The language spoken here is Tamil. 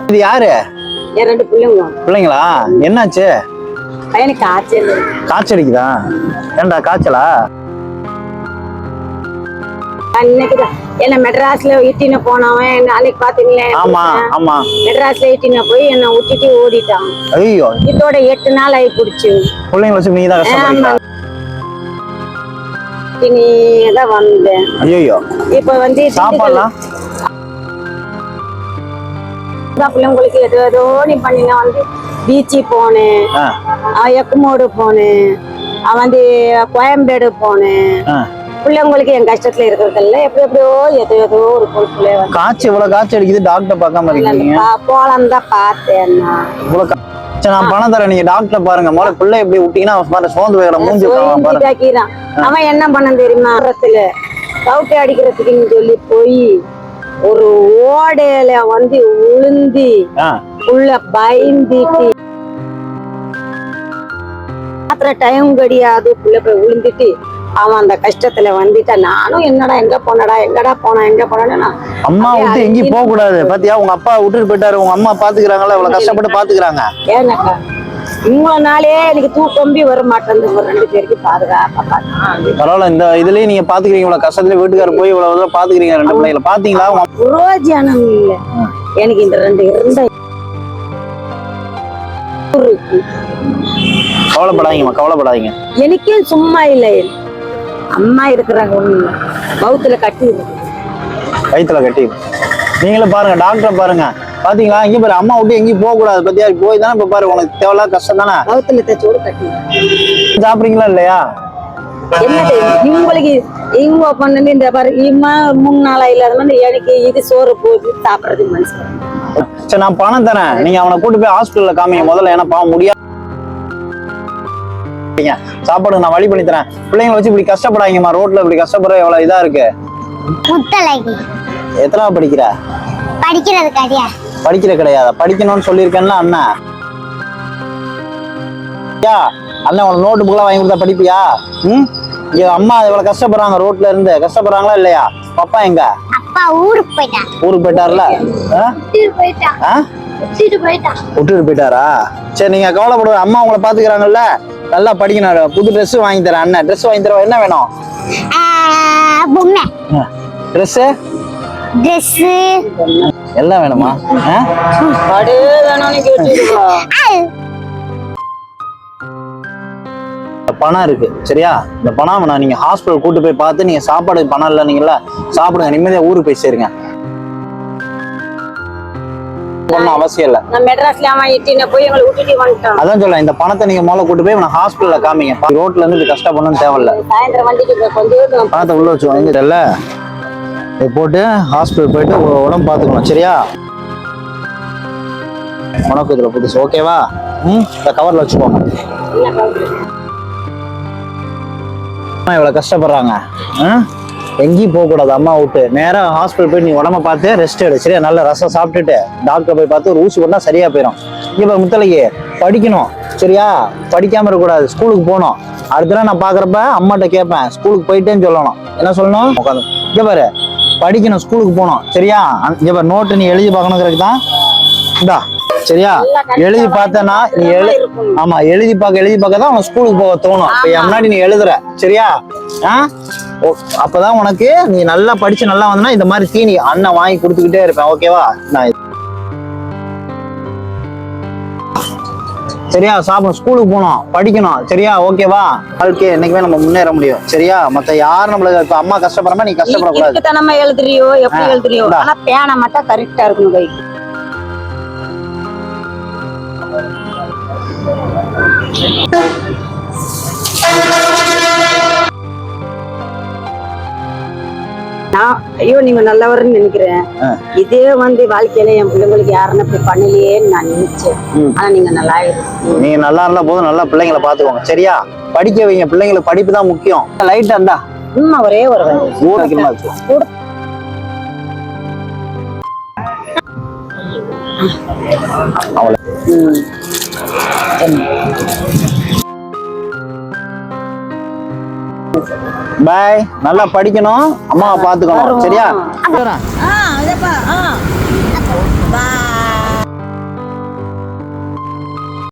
இது யாரு? என் 2 பிள்ளைங்க. பிள்ளைங்களா? என்னாச்சு? பையனுக்கு காய்ச்சல். காய்ச்சல் அடிக்குதா? ஏண்டா காய்ச்சலா? அன்னைக்குதான் என்ன மெட்ராஸ்ல இட்டின போனவன் நாளைக்கு பாத்தீங்களா? ஆமா ஆமா. மெட்ராஸ்ல இட்டின போய் என்ன விட்டுட்டு ஓடிட்டான். ஐயோ, இதோட 8 நாள் ஆகி போடுச்சு. பிள்ளைங்களை வச்சு நீதான் கஷ்டப்படுறீங்களா? நீதான் வந்தேன். ஐயோ, இப்ப வந்து சாப்பாடுலாம் பிள்ளைங்களுக்கு ஏதோ நீ பண்ணினா வந்து பீச்சு போனேன், எக்குமோடு போனேன், வந்து கோயம்பேடு போனேன். பிள்ளைங்களுக்கு என் கஷ்டத்துல இருக்கிறதில்ல எப்படியோ ஏதோ ஒரு பொறுப்புல காய்ச்சல் இவ்வளவு காய்ச்சல் அடிக்குது, டாக்டர் பார்க்காம இருக்கீங்க? போலாம் தான் பார்த்தேன். நான் பணம் தரேன், நீங்க டாக்டர் பாருங்க. முதல்ல பிள்ளை எப்படி விட்டீங்கன்னா சோர்ந்து போயிட மூஞ்சி தாக்கிறான். அவன் என்ன பண்ண தெரியுமா? கவுட்டை அடிக்கிறதுக்குன்னு சொல்லி போய் ஒரு ஓடையில வந்து உளுந்தி உள்ள பயந்துட்டு டைம் கிடையாது. புள்ள போய் விழுந்துட்டு அவன் அந்த கஷ்டத்துல வந்துட்டா. நானும் என்னடா எங்கடா போனா அம்மா விட்டு எங்கேயும் போக கூடாது. பாத்தியா, உங்க அப்பா விட்டுட்டு போயிட்டாரு, உங்க அம்மா பாத்துக்கிறாங்கல்ல, இவ்வளவு கஷ்டப்பட்டு பாத்துக்கிறாங்க. ஏன்னாக்கா இவ்வளவு நாளே எனக்கு தூக்கம்பி வர மாட்டேங்குது. ஒரு 2 பேருக்கு பாதுகாப்பா பரவாயில்ல, இந்த இதுலயும் நீங்க பாத்துக்கிறீங்க. இவ்வளவு கஷ்டத்துல வீட்டுக்காரர் போய் இவ்வளவு பாத்துக்கிறீங்க. 2 பிள்ளைகளை பாத்தீங்களா? புரோஜனம் இல்ல எனக்கு இந்த 2 இருந்தா. கவலைப்படாதீங்க. எனக்கும் சும்மா இல்லை. அம்மா இருக்கிறாங்க, ஒண்ணு வயிற்றுல கட்டி நீங்களும் பாருங்க, டாக்டர் பாருங்க. பாத்தீங்களா, இங்க பாரு, அம்மா விட்டு எங்கேயும் போக கூடாது. பத்தியா, போய் தானே இப்ப பாரு, உனக்கு தேவையில்லாத கஷ்டம் தானே. வயிற்றுல தச்சோடு கட்டி சாப்பிடுறீங்களா இல்லையா? என்னது இவங்களுக்கு இவங்க பண்ணது இந்த பாரு, 3 நாளா இல்லாத எனக்கு இது சோறு போட்டு சாப்பிடுறது மனசு. சரி, நான் பணம் தரேன், நீங்க அவனை கூட்டு போய் ஹாஸ்பிட்டல்ல காமிங்க முதல்ல. ஏன்னா பாவம் முடியாது. சாப்பாடு நான் வழி பண்ணி தரேன். பிள்ளைங்களை வச்சு இப்படி கஷ்டப்படாதீங்கம்மா. ரோட்ல இப்படி கஷ்டப்படுற எவ்வளவு இதா இருக்கு. எத்தனாவது படிக்கிற? படிக்கிற கிடையாது, படிக்கணும்னு சொல்லியிருக்கேன்ல அண்ணா. அண்ணன் உனக்கு நோட்டு புக்கெல்லாம் வாங்கி கொடுத்தா படிப்பியா? அம்மா இவ்வளவு கஷ்டப்படுறாங்க, ரோட்ல இருந்து கஷ்டப்படுறாங்களா இல்லையா? அப்பா எங்க? ஊருக்கு போயிட்டார்ல? விட்டுட்டு போயிட்டாரா? சரி, நீங்க கவலைப்படுவ. அம்மா உங்களை பாத்துக்கிறாங்கல்ல, நல்லா படிக்கணும். புது ட்ரெஸ் வாங்கி தரேன். அண்ணன் ட்ரெஸ் வாங்கி தர. என்ன வேணும்? ட்ரெஸ் எல்லாம் வேணுமா? பணம் இருக்கு சரியா? இந்த பணம் வேணாம். நீங்க ஹாஸ்பிட்டல் கூட்டு போய் பார்த்து, நீங்க சாப்பாடு பணம் இல்லை நீங்கள சாப்பிடுங்க, நிம்மதியா ஊருக்கு போய் சேருங்க. அவசியம் இல்ல. அதான் சொல்ல, இந்த பணத்தை நீங்க முதல்ல கூட்டு போய் ஹாஸ்பிட்டல்ல காமிங்க. ரோட்ல இருந்து கஷ்டப்படணும்னு தேவையில்ல. பணத்தை உள்ள வச்சு வாங்கிட்டல, போட்டு ஹாஸ்பிட்டல் போயிட்டு உடம்பு பாத்துக்கணும் சரியா? உனக்கு இதுல புதுசு ஓகேவா? இந்த கவர்ல வச்சுக்கோங்க. இவ்வளவு கஷ்டப்படுறாங்க, எங்கேயும் போக கூடாது. அம்மா விட்டு நேரா ஹாஸ்பிட்டல் போய் நீ உடம்ப பார்த்து ரெஸ்ட் எடு சரியா? நல்ல ரசம் சாப்பிட்டுட்டு டாக்டர் போய் பார்த்து ஒரு ஊசி போட்டா சரியா போயிடும். இப்ப முத்தலைக்கு படிக்கணும் சரியா? படிக்காம இருக்கக்கூடாது, ஸ்கூலுக்கு போகணும். அடுத்த நான் பாக்குறப்ப அம்மாட்ட கேட்பேன், ஸ்கூலுக்கு போயிட்டேன்னு சொல்லணும். என்ன சொல்லணும்? உட்காந்து இங்க பாரு, படிக்கணும், ஸ்கூலுக்கு போகணும் சரியா? இங்க பாரு, நோட்டு நீ எழுதி பார்க்கணுங்கிறதுக்கு தான் இந்தா சரியா? எழுதி பார்த்தனா நீ ஆமா, எழுதி பார்க்க தான் உனக்கு ஸ்கூலுக்கு போக தோணும். இப்ப என் முன்னாடி நீ எழுதுற சரியா? அப்பதான் உனக்கு நீ நல்லா படிச்சு நல்லா வந்தனா இந்த மாதிரி தீனி அண்ணன் வாங்கி கொடுத்துக்கிட்டே இருப்பேன் ஓகேவா? நான் சரியா? சாப்பிடும், ஸ்கூலுக்கு போகணும், படிக்கணும் சரியா? ஓகேவா? வாழ்க்கை என்னைக்குமே நம்ம முன்னேற முடியும் சரியா? மத்த யாரும் நம்மளுக்கு இப்ப அம்மா கஷ்டப்படுறமா நீ கஷ்டப்படக்கூடாது. நம்ம எழுதுறியோ எப்படி எழுதுறியோ, ஆனா பேனா மட்டும் கரெக்டா இருக்கணும் கை. ஐயோ, நீங்க நல்லவர்னு நினைக்கிறேன். இதே வந்து வாழ்க்கையில என் பிள்ளைங்களுக்கு யாருன்னு இப்படி பண்ணலையேன்னு நான் நினைச்சேன். ஆனா நீங்க நல்லா இருக்கு. நீங்க நல்லா இருந்தா போதும், நல்லா பிள்ளைங்களை பாத்துக்கோங்க சரியா? படிக்க வைங்க, பிள்ளைங்களுக்கு படிப்பு தான் முக்கியம். லைட் இருந்தா ஒரே ஒரு பாய். நல்லா படிக்கணும், அம்மாவை பாத்துக்கணும் சரியா?